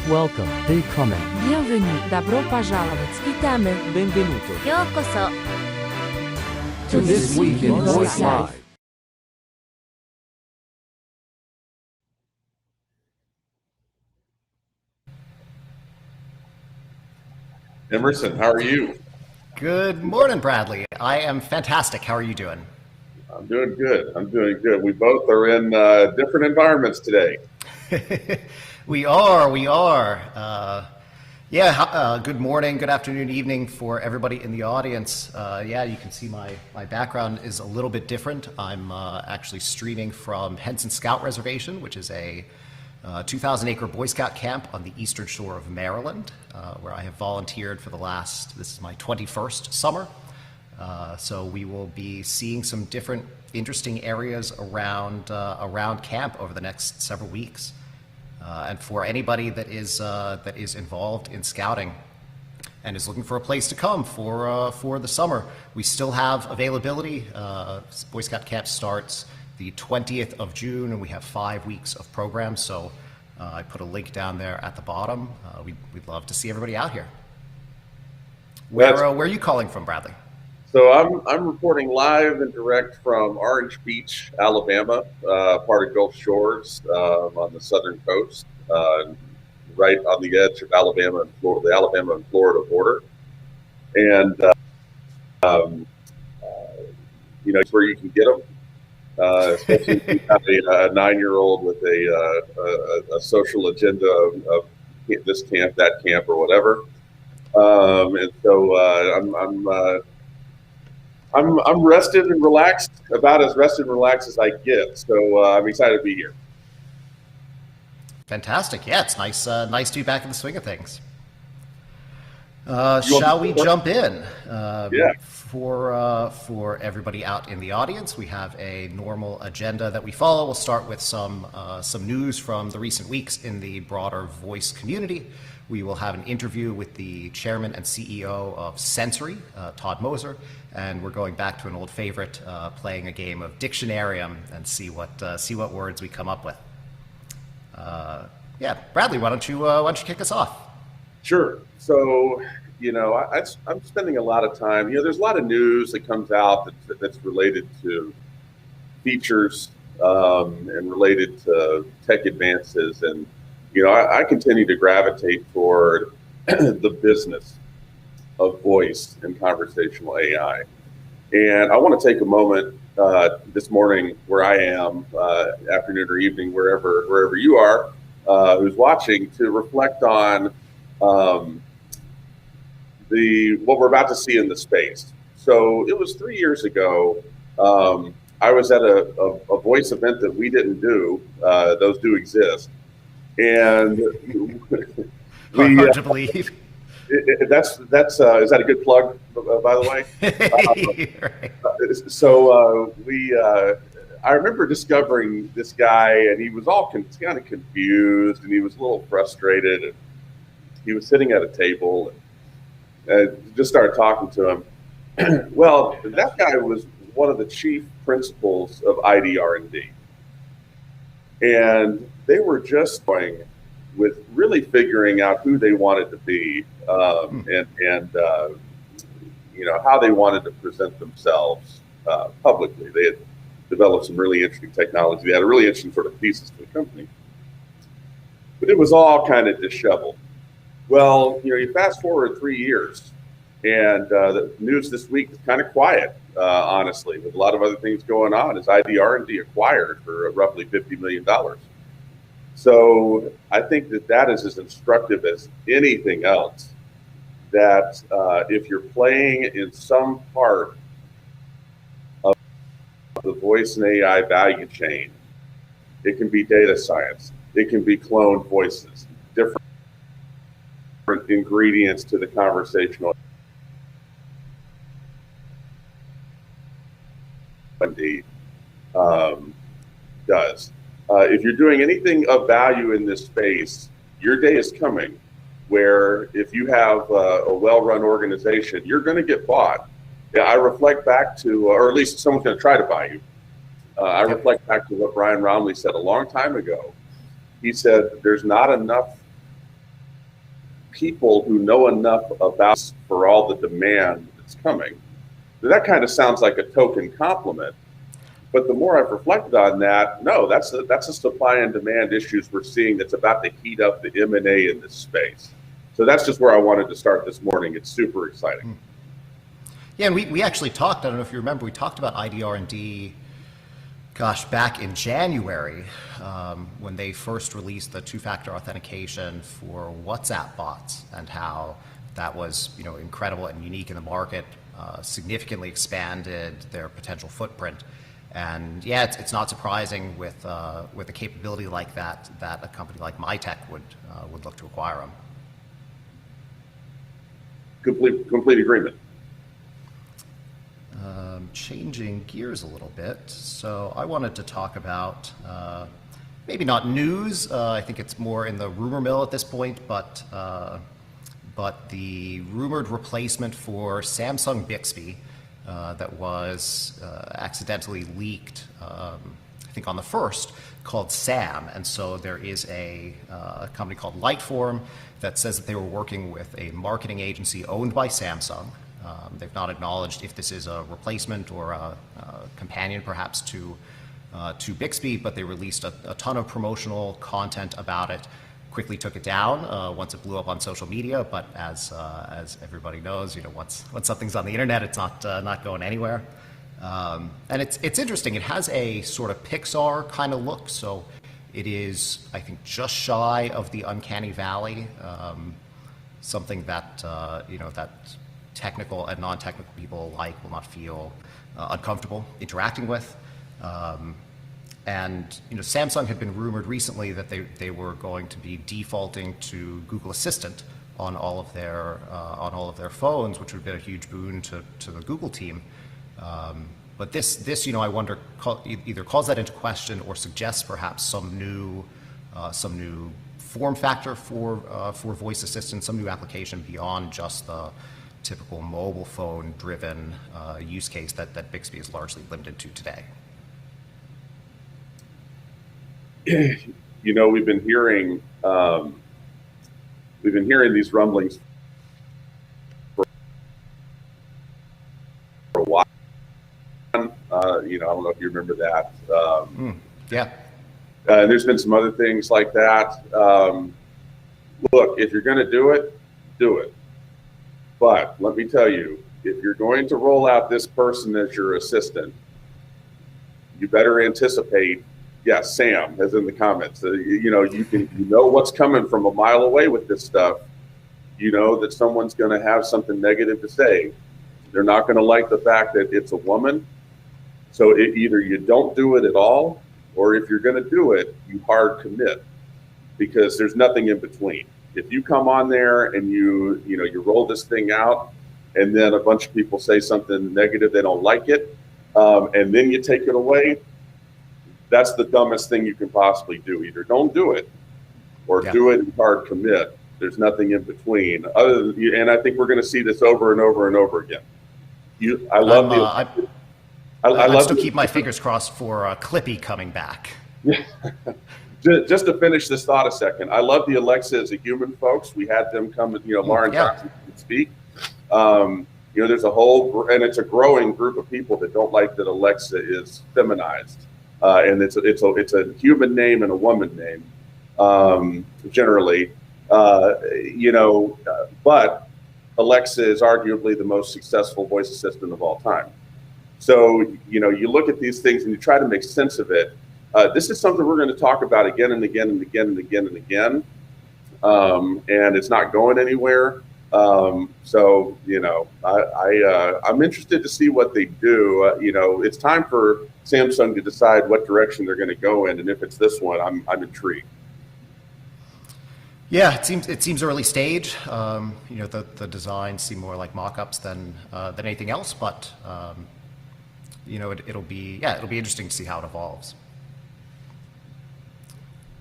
Welcome, willkommen. Bienvenue, добро пожаловать, witamy, Benvenuto. ようこそ To This Week in Voice Live. Emerson, how are you? Good morning, Bradley. I am fantastic. How are you doing? I'm doing good. We both are in different environments today. We are. Good morning, good afternoon, evening for everybody in the audience. You can see my background is a little bit different. I'm actually streaming from Henson Scout Reservation, which is a 2,000-acre Boy Scout camp on the eastern shore of Maryland, where I have volunteered for this is my 21st summer. So we will be seeing some different interesting areas around camp over the next several weeks. And for anybody that is involved in scouting and is looking for a place to come for the summer, we still have availability. Boy Scout camp starts the 20th of June, and we have 5 weeks of programs. So I put a link down there at the bottom. We'd love to see everybody out here. Where are you calling from, Bradley? So I'm reporting live and direct from Orange Beach, Alabama, part of Gulf Shores on the southern coast, right on the edge of Alabama and Florida, the Alabama and Florida border. And it's where you can get them, especially if you have a 9-year-old with a social agenda of this camp, that camp, or whatever. And so I'm rested and relaxed, about as rested and relaxed as I get. So I'm excited to be here. Fantastic. Yeah, it's nice to be back in the swing of things. Shall we jump in? Yeah. For everybody out in the audience, we have a normal agenda that we follow. We'll start with some news from the recent weeks in the broader voice community. We will have an interview with the chairman and CEO of Sensory, Todd Mozer, and we're going back to an old favorite, playing a game of Dictionarium and see what words we come up with. Bradley, why don't you kick us off? Sure. So, I'm spending a lot of time. There's a lot of news that comes out that's related to features and related to tech advances, and I continue to gravitate toward the business of voice and conversational AI. And I want to take a moment this morning, where I am, afternoon or evening, wherever you are, who's watching, to reflect on what we're about to see in the space. So it was 3 years ago. I was at a voice event that we didn't do. Those do exist. And hard to believe. That's is that a good plug, by the way? I remember discovering this guy, and he was all kind of confused, and he was a little frustrated, and he was sitting at a table, and just started talking to him. Well, that guy was one of the chief principals of IDR&D. And they were just going with really figuring out who they wanted to be, and how they wanted to present themselves publicly. They had developed some really interesting technology. They had a really interesting sort of thesis for the company, but it was all kind of disheveled. Well, you fast forward 3 years, and the news this week is kind of quiet, honestly, with a lot of other things going on, as IDR&D acquired for roughly $50 million. So I think that is as instructive as anything else, that if you're playing in some part of the voice and AI value chain, it can be data science, it can be cloned voices, different ingredients to the conversational indeed does. If you're doing anything of value in this space, your day is coming where, if you have a well-run organization, you're going to get bought. I reflect back to, or at least someone's going to try to buy you. I reflect back to what Brian Romley said a long time ago. He said, there's not enough people who know enough about for all the demand that's coming. That kind of sounds like a token compliment. But the more I've reflected on that, no, that's a supply and demand issues we're seeing that's about to heat up the M&A in this space. So that's just where I wanted to start this morning. It's super exciting. Yeah, and we actually talked, I don't know if you remember, we talked about IDR&D, gosh, back in January when they first released the two-factor authentication for WhatsApp bots and how that was, incredible and unique in the market, significantly expanded their potential footprint. And yeah, it's not surprising with a capability like that a company like Metrock would look to acquire them. Complete agreement. Changing gears a little bit, so I wanted to talk about maybe not news. I think it's more in the rumor mill at this point, but the rumored replacement for Samsung Bixby that was accidentally leaked, I think on the 1st, called SAM. And so there is a company called Lightform that says that they were working with a marketing agency owned by Samsung. They've not acknowledged if this is a replacement or a companion perhaps to Bixby, but they released a ton of promotional content about it. Quickly took it down once it blew up on social media, but as everybody knows, once something's on the internet, it's not going anywhere. And it's interesting. It has a sort of Pixar kind of look, so it is, I think, just shy of the uncanny valley, something that that technical and non-technical people alike will not feel uncomfortable interacting with. And Samsung had been rumored recently that they were going to be defaulting to Google Assistant on all of their phones, which would have been a huge boon to the Google team. But this I wonder either calls that into question or suggests perhaps some new form factor for voice assistant, some new application beyond just the typical mobile phone driven use case that Bixby is largely limited to today. We've been hearing these rumblings for a while. I don't know if you remember that. Yeah. There's been some other things like that. Look, if you're going to do it, do it. But let me tell you, if you're going to roll out this person as your assistant, you better anticipate. Yes, Sam, as in the comments. You know what's coming from a mile away with this stuff. You know that someone's going to have something negative to say. They're not going to like the fact that it's a woman. So either you don't do it at all, or if you're going to do it, you hard commit, because there's nothing in between. If you come on there and you roll this thing out, and then a bunch of people say something negative, they don't like it, and then you take it away, that's the dumbest thing you can possibly do. Either don't do it, or do it and hard commit. There's nothing in between. And I think we're going to see this over and over and over again. I still keep my fingers crossed for Clippy coming back. Just to finish this thought a second, I love the Alexa as a human, folks. We had them come, Lauren Johnson speak. There's a whole, and it's a growing group of people that don't like that Alexa is feminized. And it's a human name and a woman name, generally, but Alexa is arguably the most successful voice assistant of all time. So, you look at these things and you try to make sense of it. This is something we're going to talk about again and again and again and again and again. And it's not going anywhere. I'm interested to see what they do. It's time for Samsung to decide what direction they're going to go in, and if it's this one, I'm intrigued. Yeah, it seems early stage. The designs seem more like mock-ups than anything else, but it'll be interesting to see how it evolves.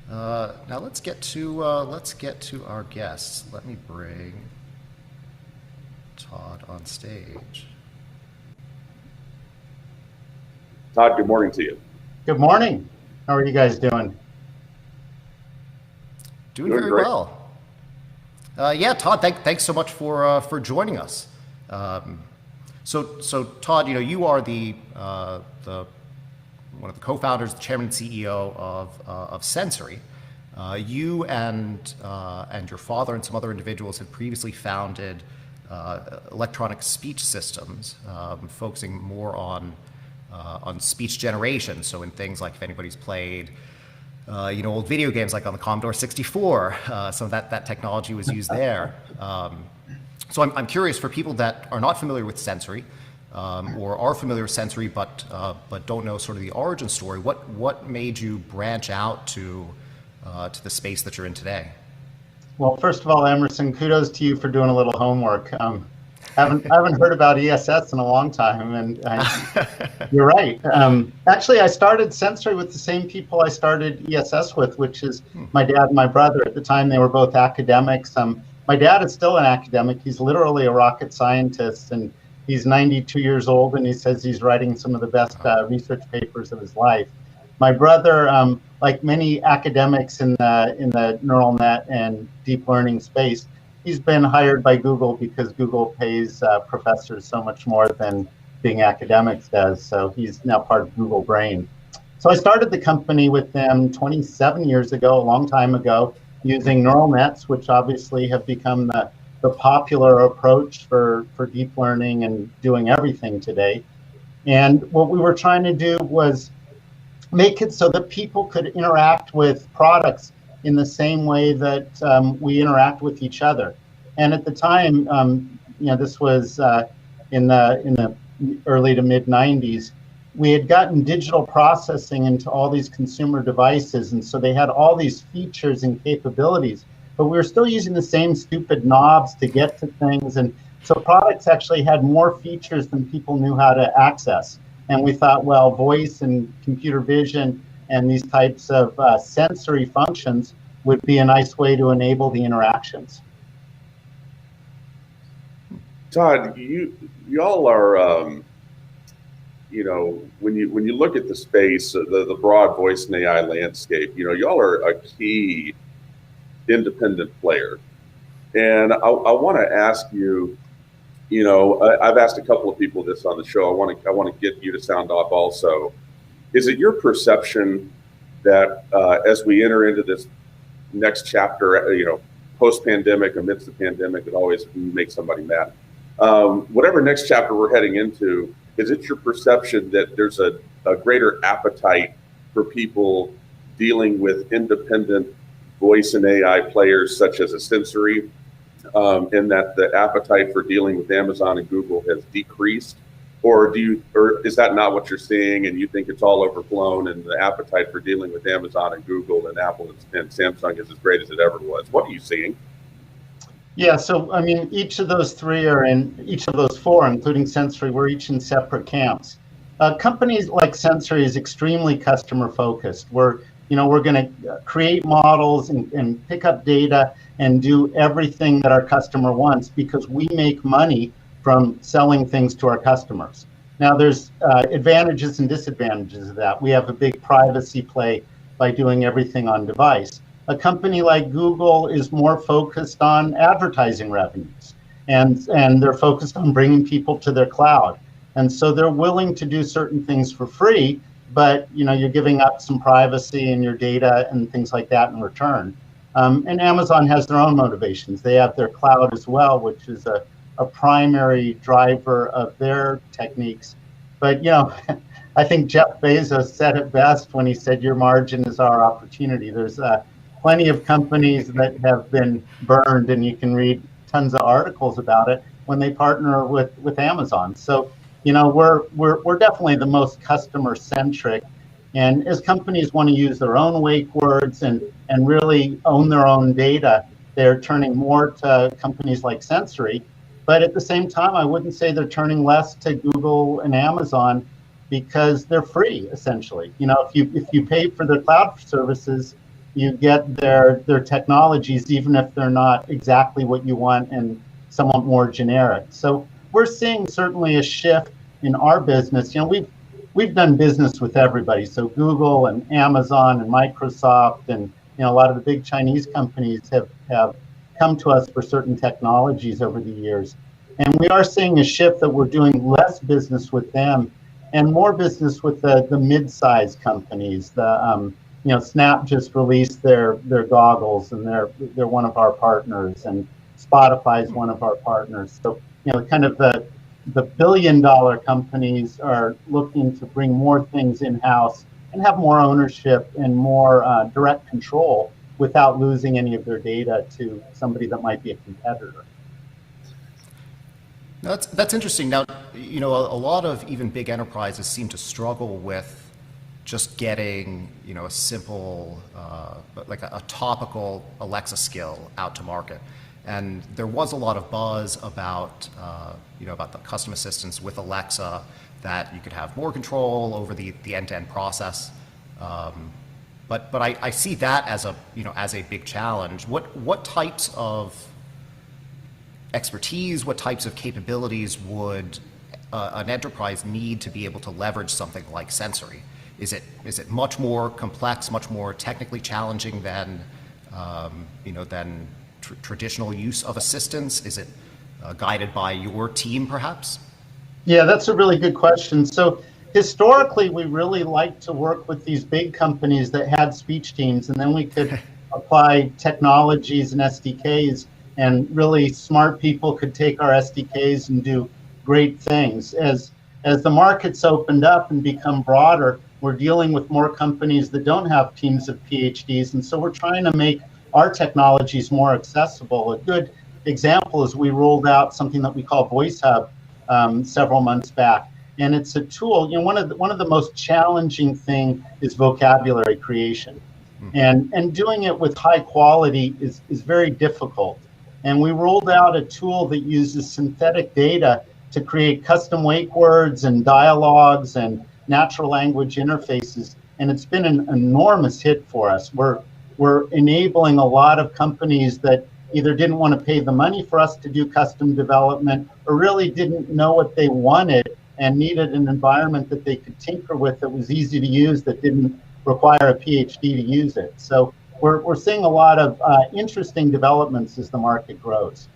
Now let's get to our guests. Let me bring Todd on stage. Todd, good morning to you. Good morning. How are you guys doing? Doing very great. well. Yeah, Todd, thanks so much for joining us. So Todd, you are the one of the co-founders, the chairman and CEO of Sensory. You and your father and some other individuals had previously founded electronic speech systems, focusing more on speech generation. So in things like if anybody's played old video games like on the Commodore 64, some of that technology was used there. So I'm curious, for people that are not familiar with Sensory, or are familiar with Sensory but don't know sort of the origin story, what made you branch out to the space that you're in today? Well, first of all, Emerson, kudos to you for doing a little homework. Haven't heard about ESS in a long time, and you're right. Actually, I started Sensory with the same people I started ESS with, which is my dad and my brother. At the time, they were both academics. My dad is still an academic. He's literally a rocket scientist, and he's 92 years old, and he says he's writing some of the best research papers of his life. My brother, like many academics in the neural net and deep learning space, he's been hired by Google because Google pays professors so much more than being academics does. So he's now part of Google Brain. So I started the company with them 27 years ago, a long time ago, using neural nets, which obviously have become the popular approach for deep learning and doing everything today. And what we were trying to do was make it so that people could interact with products in the same way that we interact with each other. And at the time, this was in the early to mid 90s, we had gotten digital processing into all these consumer devices, and so they had all these features and capabilities, but we were still using the same stupid knobs to get to things, and so products actually had more features than people knew how to access. And we thought, well, voice and computer vision and these types of sensory functions would be a nice way to enable the interactions. Todd, y'all are, when you look at the space, the broad voice and AI landscape, y'all are a key independent player. And I want to ask you, I've asked a couple of people this on the show. I want to get you to sound off also. Is it your perception that as we enter into this next chapter, post-pandemic, amidst the pandemic, it always makes somebody mad. Whatever next chapter we're heading into, is it your perception that there's a greater appetite for people dealing with independent voice and AI players such as a Sensory, and that the appetite for dealing with Amazon and Google has decreased? Or is that not what you're seeing, and you think it's all overblown, and the appetite for dealing with Amazon and Google and Apple and Samsung is as great as it ever was? What are you seeing? Yeah, so I mean, each of those four, including Sensory, we're each in separate camps. Companies like Sensory is extremely customer focused. We're going to create models and pick up data and do everything that our customer wants because we make money from selling things to our customers. Now, there's advantages and disadvantages of that. We have a big privacy play by doing everything on device. A company like Google is more focused on advertising revenues, and they're focused on bringing people to their cloud. And so they're willing to do certain things for free, but you're giving up some privacy and your data and things like that in return. And Amazon has their own motivations. They have their cloud as well, which is a primary driver of their techniques. But I think Jeff Bezos said it best when he said, "Your margin is our opportunity." There's plenty of companies that have been burned, and you can read tons of articles about it when they partner with Amazon. So we're definitely the most customer centric, and as companies want to use their own wake words and really own their own data, they're turning more to companies like Sensory. But at the same time, I wouldn't say they're turning less to Google and Amazon because they're free, essentially. If you pay for their cloud services, you get their technologies, even if they're not exactly what you want and somewhat more generic. So we're seeing certainly a shift in our business. We've done business with everybody. So Google and Amazon and Microsoft and a lot of the big Chinese companies have come to us for certain technologies over the years. And we are seeing a shift that we're doing less business with them and more business with the mid-sized companies. Snap just released their goggles, and they're one of our partners, and Spotify is one of our partners. So kind of the billion-dollar companies are looking to bring more things in-house and have more ownership and more direct control without losing any of their data to somebody that might be a competitor. Now, that's interesting. Now, a lot of even big enterprises seem to struggle with just getting, a simple, like a topical Alexa skill out to market. And there was a lot of buzz about, about the custom assistants with Alexa, that you could have more control over the end-to-end process. But I see that as a big challenge. What types of expertise, what types of capabilities would an enterprise need to be able to leverage something like Sensory? Is it much more complex, much more technically challenging than traditional use of assistants? Is it guided by your team, perhaps? Yeah, that's a really good question. So historically, we really liked to work with these big companies that had speech teams, and then we could apply technologies and SDKs, and really smart people could take our SDKs and do great things. As the markets opened up and become broader, we're dealing with more companies that don't have teams of PhDs, and so we're trying to make our technologies more accessible. A good example is we rolled out something that we call Voice Hub several months back, and it's a tool. One of the most challenging thing is vocabulary creation, and doing it with high quality is very difficult. And we rolled out a tool that uses synthetic data to create custom wake words and dialogues and natural language interfaces, and it's been an enormous hit for us. We're enabling a lot of companies that either didn't want to pay the money for us to do custom development, or really didn't know what they wanted and needed an environment that they could tinker with that was easy to use, that didn't require a PhD to use it. So we're seeing a lot of interesting developments as the market grows.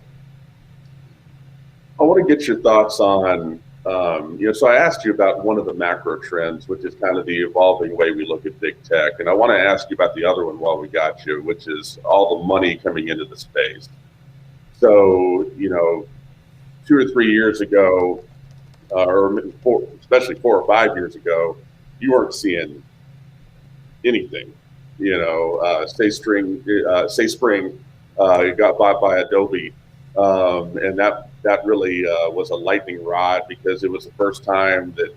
I want to get your thoughts on, so I asked you about one of the macro trends, which is kind of the evolving way we look at big tech. And I want to ask you about the other one while we got you, which is all the money coming into the space. So, 2 or 3 years ago, especially 4 or 5 years ago, you weren't seeing anything. Say Spring got bought by Adobe, and that really was a lightning rod, because it was the first time that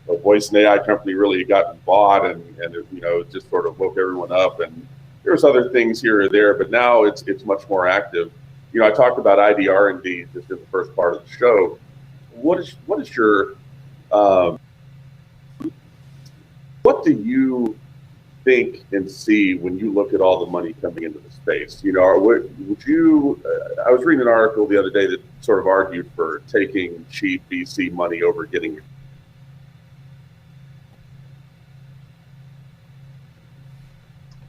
a voice and AI company really had gotten bought, and it just sort of woke everyone up. And there's other things here or there, but now it's much more active. I talked about ID R&D just in the first part of the show. What is your what do you think and see when you look at all the money coming into the space? Would you? I was reading an article the other day that sort of argued for taking cheap VC money over getting.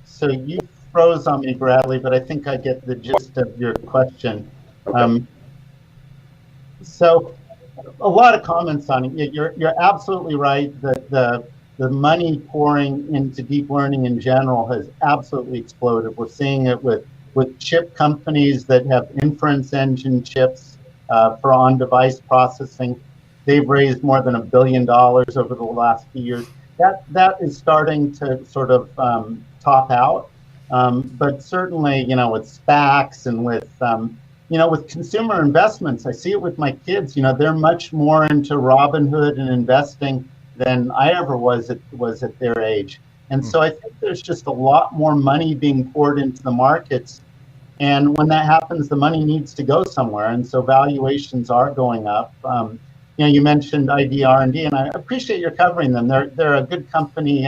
So you froze on me, Bradley, but I think I get the gist of your question. Okay. So a lot of comments on it. You're absolutely right that the money pouring into deep learning in general has absolutely exploded. We're seeing it with chip companies that have inference engine chips for on-device processing. They've raised more than $1 billion over the last few years. That is starting to sort of top out. But certainly, with SPACs and with consumer investments, I see it with my kids. They're much more into Robinhood and investing than I ever was at their age. And so I think there's just a lot more money being poured into the markets. And when that happens, the money needs to go somewhere. And so valuations are going up. You mentioned ID R&D, and I appreciate your covering them. They're a good company.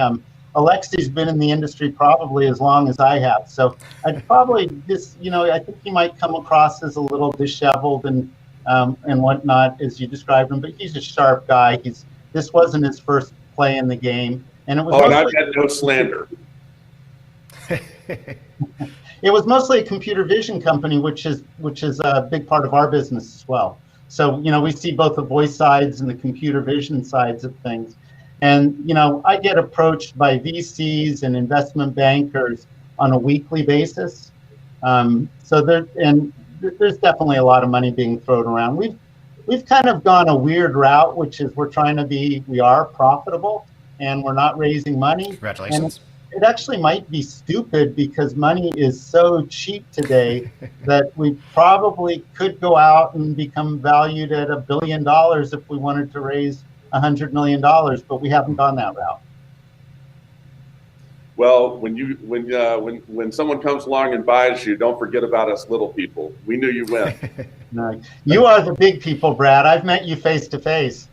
Alexi's been in the industry probably as long as I have. So I'd probably I think he might come across as a little disheveled and whatnot as you described him, but he's a sharp guy. This wasn't his first play in the game, and it was. Oh, not yet, no slander. It was mostly a computer vision company, which is a big part of our business as well. So, we see both the voice sides and the computer vision sides of things. And, I get approached by VCs and investment bankers on a weekly basis. So there's definitely a lot of money being thrown around. We've kind of gone a weird route, which is we are profitable and we're not raising money. Congratulations. And it actually might be stupid because money is so cheap today that we probably could go out and become valued at $1 billion if we wanted to raise $100 million, but we haven't gone that route. Well, when someone comes along and buys you, don't forget about us little people. We knew you went. No, you are the big people, Brad. I've met you face to face.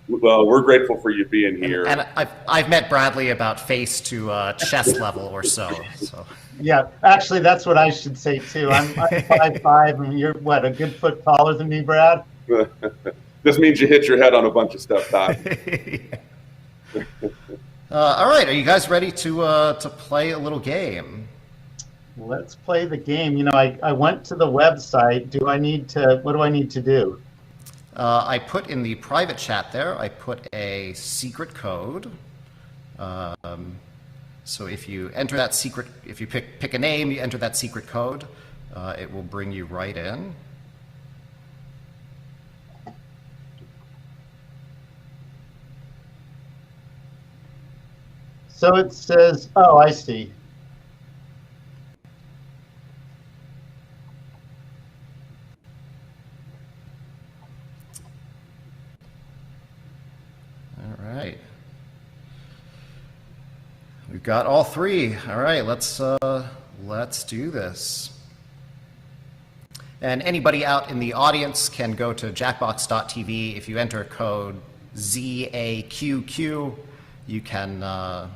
Well, we're grateful for you being here. And I've met Bradley about face to chest level or so. Yeah, actually, that's what I should say too. I'm 5'5", and you're what, a good foot taller than me, Brad? This means you hit your head on a bunch of stuff, Todd. All right, are you guys ready to play a little game? Let's play the game. I went to the website. What do I need to do? I put in the private chat there, I put a secret code. So if you enter that secret, if you pick a name, you enter that secret code, it will bring you right in. So it says, oh, I see. All right. We've got all three. All right, let's do this. And anybody out in the audience can go to jackbox.tv. If you enter code ZAQQ, you can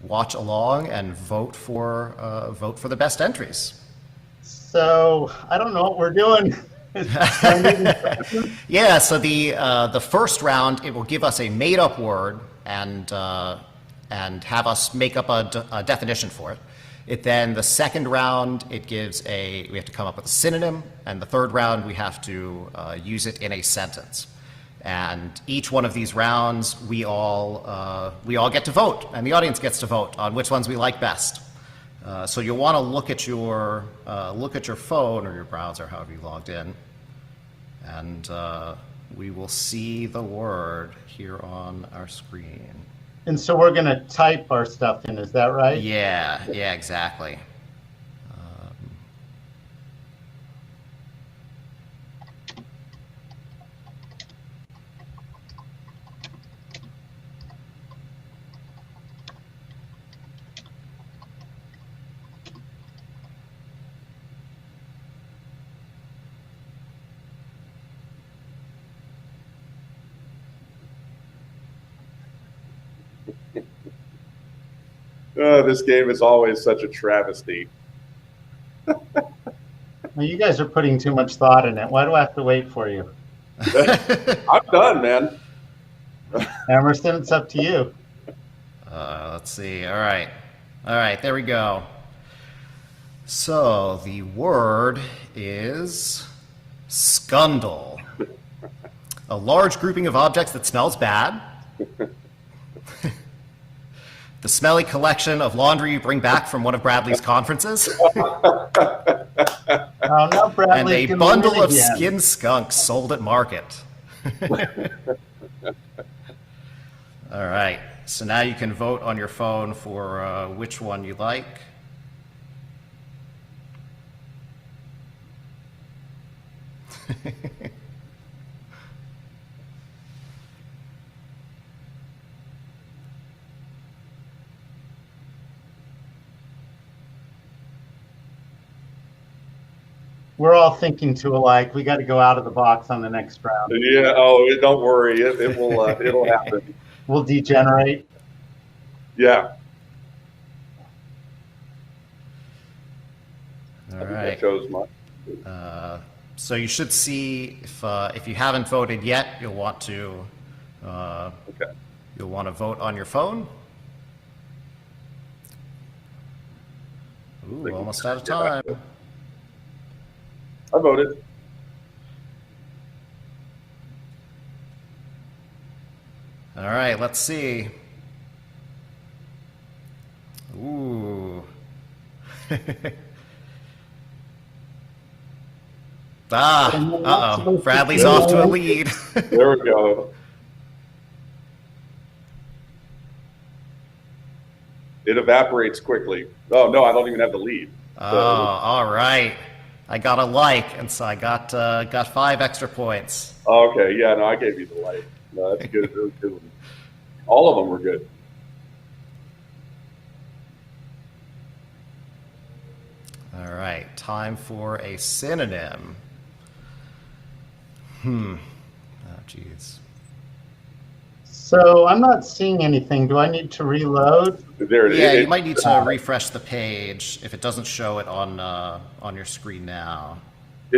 watch along and vote for the best entries. So I don't know what we're doing. Yeah. So the first round, it will give us a made-up word and have us make up a definition for it. Then the second round, we have to come up with a synonym, and the third round we have to use it in a sentence. And each one of these rounds, we all get to vote, and the audience gets to vote on which ones we like best. So you'll want to look at your phone or your browser, however you logged in, and we will see the word here on our screen. And so we're going to type our stuff in, is that right? Yeah, exactly. This game is always such a travesty. Well, you guys are putting too much thought in it. Why do I have to wait for you? I'm done, man. Emerson, it's up to you. Let's see. All right, there we go. So the word is scundle. A large grouping of objects that smells bad. The smelly collection of laundry you bring back from one of Bradley's conferences. Oh, no, Bradley's and a bundle of skin skunks sold at market. All right, so now you can vote on your phone for which one you like. We're all thinking too alike. We got to go out of the box on the next round. Yeah. Oh, don't worry. It will. It'll happen. We'll degenerate. Yeah. All right. I chose mine. So you should see if you haven't voted yet, you'll want to vote on your phone. Ooh, almost out of time. I voted. All right, let's see. Ooh. Uh-oh. Bradley's off to a lead. There we go. It evaporates quickly. Oh, no, I don't even have the lead. Oh, all right. I got a like, and so I got 5 extra points. Okay, yeah, no, I gave you the light. No, that's good. That was a good one. All of them were good. All right, time for a synonym. Oh, geez. So I'm not seeing anything. Do I need to reload? There it is. Yeah, you might need to refresh the page if it doesn't show it on your screen now.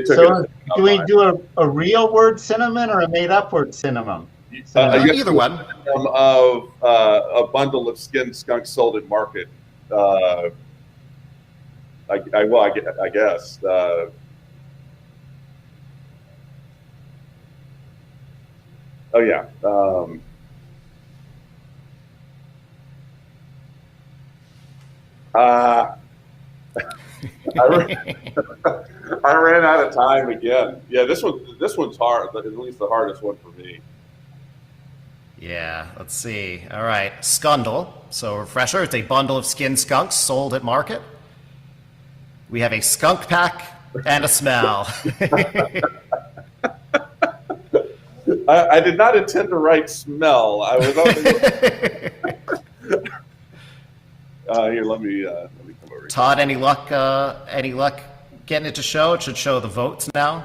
So do we do a real word synonym or a made-up word synonym? Either one. Of a bundle of skinned skunks sold at market. I guess. Oh yeah. I ran out of time again. Yeah, this one's hard. At least the hardest one for me. Yeah, let's see. All right, Scundle. So refresher, it's a bundle of skinned skunks sold at market. We have a skunk pack and a smell. I did not intend to write smell. I was here. Let me come over. Todd, any luck? Getting it to show? It should show the votes now.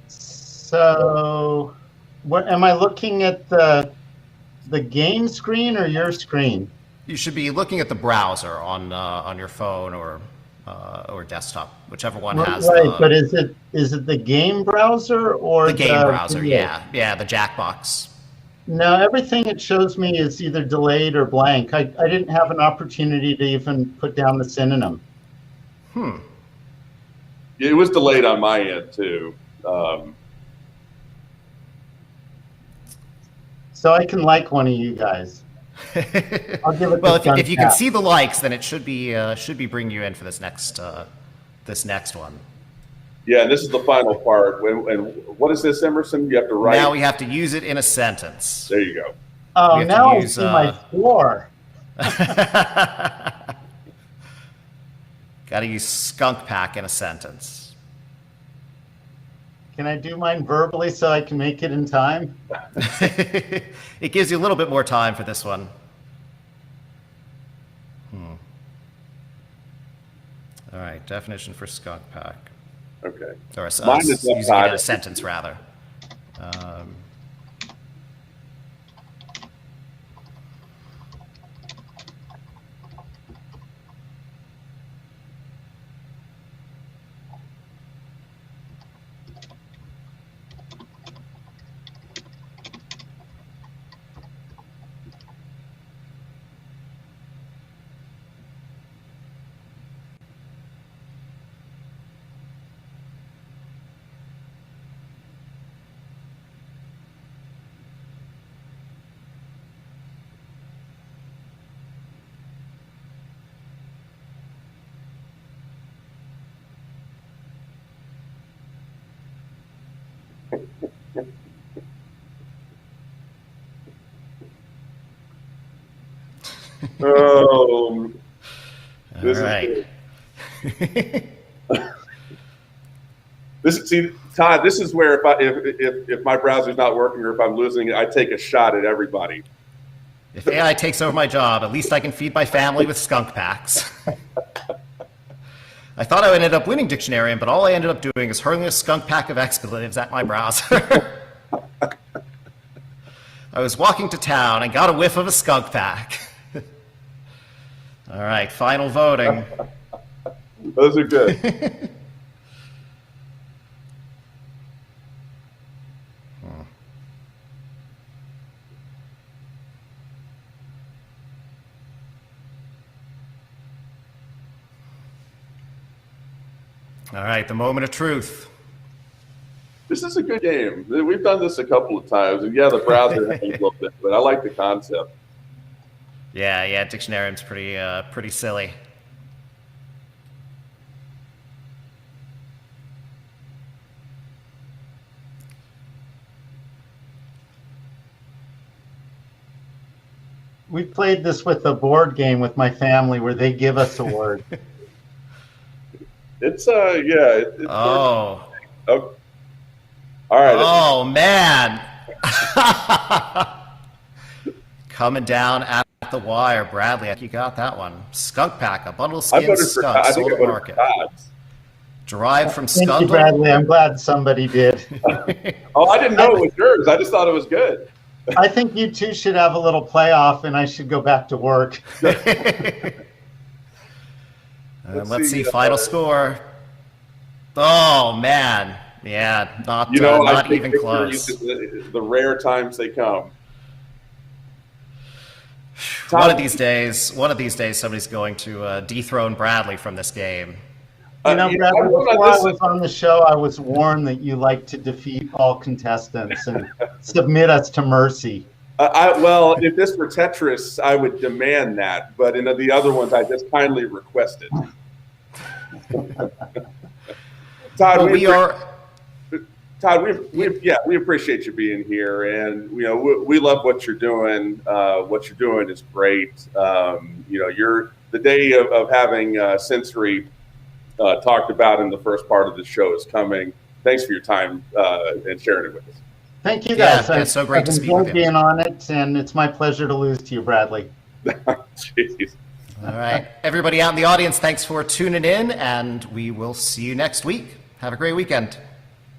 So, what am I looking at the game screen or your screen? You should be looking at the browser on your phone or desktop, whichever one has. Right, but is it the game browser or the game browser? Yeah, the Jackbox. No, everything it shows me is either delayed or blank. I didn't have an opportunity to even put down the synonym. It was delayed on my end too. So I can like one of you guys. I'll give it. Well, if you can see the likes, then it should be bringing you in for this next one. Yeah, and this is the final part. And what is this, Emerson? You have to write. Now we have to use it in a sentence. There you go. Oh, now I see my score. Got to use skunk pack in a sentence. Can I do mine verbally so I can make it in time? It gives you a little bit more time for this one. All right, definition for skunk pack. Okay. Or using it in a sentence, rather. Oh, this is right. Todd, this is where if my browser's not working or if I'm losing it, I take a shot at everybody. If AI takes over my job, at least I can feed my family with skunk packs. I thought I ended up winning Dictionarium, but all I ended up doing is hurling a skunk pack of expletives at my browser. I was walking to town and got a whiff of a skunk pack. All right, final voting. Those are good. All right, the moment of truth. This is a good game. We've done this a couple of times, and yeah, the browser hangs a little bit, but I like the concept. Yeah, Dictionarium's pretty silly. We played this with a board game with my family where they give us a word. It's It's Oh. Oh. All right. Oh man. Coming down at the wire, Bradley. I think you got that one. Skunk Pack, a bundle of skins skunk I think sold I at voted market. for Todd's. Derived from Thank you, Skundle. Bradley. I'm glad somebody did. Oh, I didn't know it was yours. I just thought it was good. I think you two should have a little playoff, and I should go back to work. Let's see, final score. Oh man, yeah, not I think even close. The rare times they come. One of these days, somebody's going to dethrone Bradley from this game. Bradley, before I was on the show, I was warned that you like to defeat all contestants and submit us to mercy. Well, if this were Tetris, I would demand that. But in the other ones, I just kindly requested. Todd, we appreciate you being here, and we love what you're doing. What you're doing is great. You're the day of having sensory talked about in the first part of the show is coming. Thanks for your time and sharing it with us. Thank you, guys. Yeah, it's so great to speak with you. I've enjoyed being on it, and it's my pleasure to lose to you, Bradley. Jeez. All right, everybody out in the audience, thanks for tuning in, and we will see you next week. Have a great weekend.